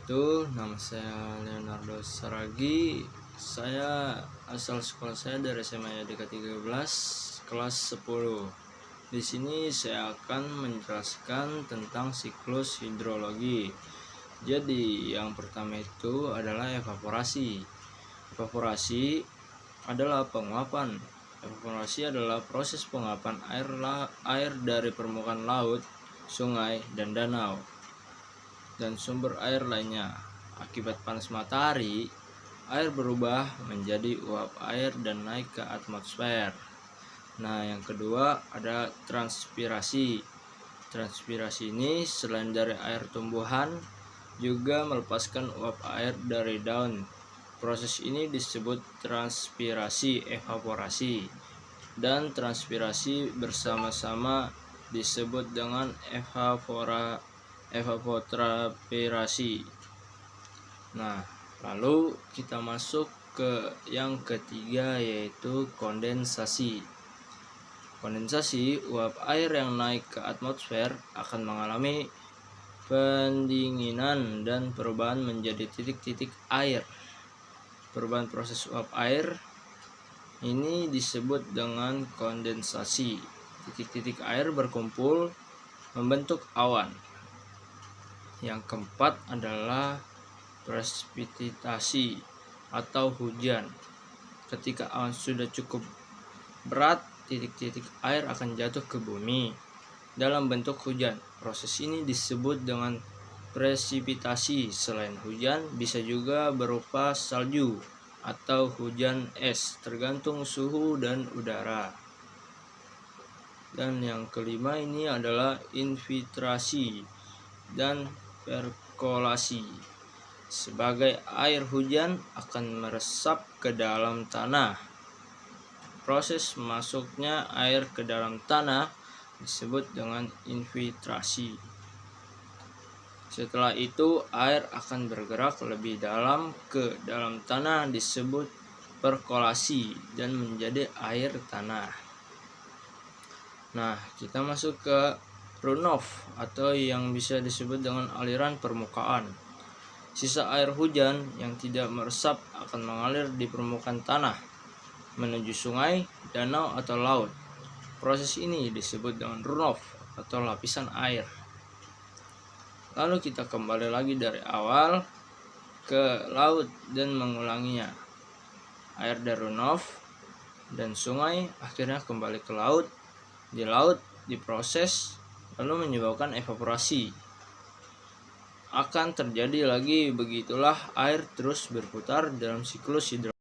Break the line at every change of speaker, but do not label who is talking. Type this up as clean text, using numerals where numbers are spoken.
wabarakatuh. Nama saya Leonardo Saragi. Saya asal sekolah saya dari SMA YDK 13 kelas 10. Di sini saya akan menjelaskan tentang siklus hidrologi. Jadi yang pertama itu adalah evaporasi. Evaporasi adalah penguapan. Evaporasi adalah proses penguapan air dari permukaan laut, sungai, dan danau dan sumber air lainnya. Akibat panas matahari, air berubah menjadi uap air dan naik ke atmosfer. Nah, yang kedua ada transpirasi. Transpirasi ini selain dari air tumbuhan juga melepaskan uap air dari daun. Proses ini disebut transpirasi evaporasi, dan transpirasi bersama-sama disebut dengan evapotranspirasi. Nah, lalu kita masuk ke yang ketiga, yaitu kondensasi. Kondensasi, uap air yang naik ke atmosfer akan mengalami pendinginan dan perubahan menjadi titik-titik air. Perubahan proses uap air ini disebut dengan kondensasi. Titik-titik air berkumpul membentuk awan. Yang keempat adalah presipitasi atau hujan. Ketika awan sudah cukup berat, titik-titik air akan jatuh ke bumi dalam bentuk hujan. Proses ini disebut dengan presipitasi. Selain hujan, bisa juga berupa salju atau hujan es, tergantung suhu dan udara. Dan yang kelima ini adalah infiltrasi dan perkolasi. Sebagai air hujan akan meresap ke dalam tanah. Proses masuknya air ke dalam tanah disebut dengan infiltrasi. Setelah itu air akan bergerak lebih dalam ke dalam tanah disebut perkolasi dan menjadi air tanah. Nah, kita masuk ke runoff atau yang bisa disebut dengan aliran permukaan. Sisa air hujan yang tidak meresap akan mengalir di permukaan tanah menuju sungai, danau, atau laut. Proses ini disebut dengan runoff atau lapisan air. Lalu kita kembali lagi dari awal ke laut dan mengulanginya. Air dari runoff dan sungai akhirnya kembali ke laut. Di laut diproses lalu menyebabkan evaporasi. Akan terjadi lagi, begitulah air terus berputar dalam siklus hidrologi.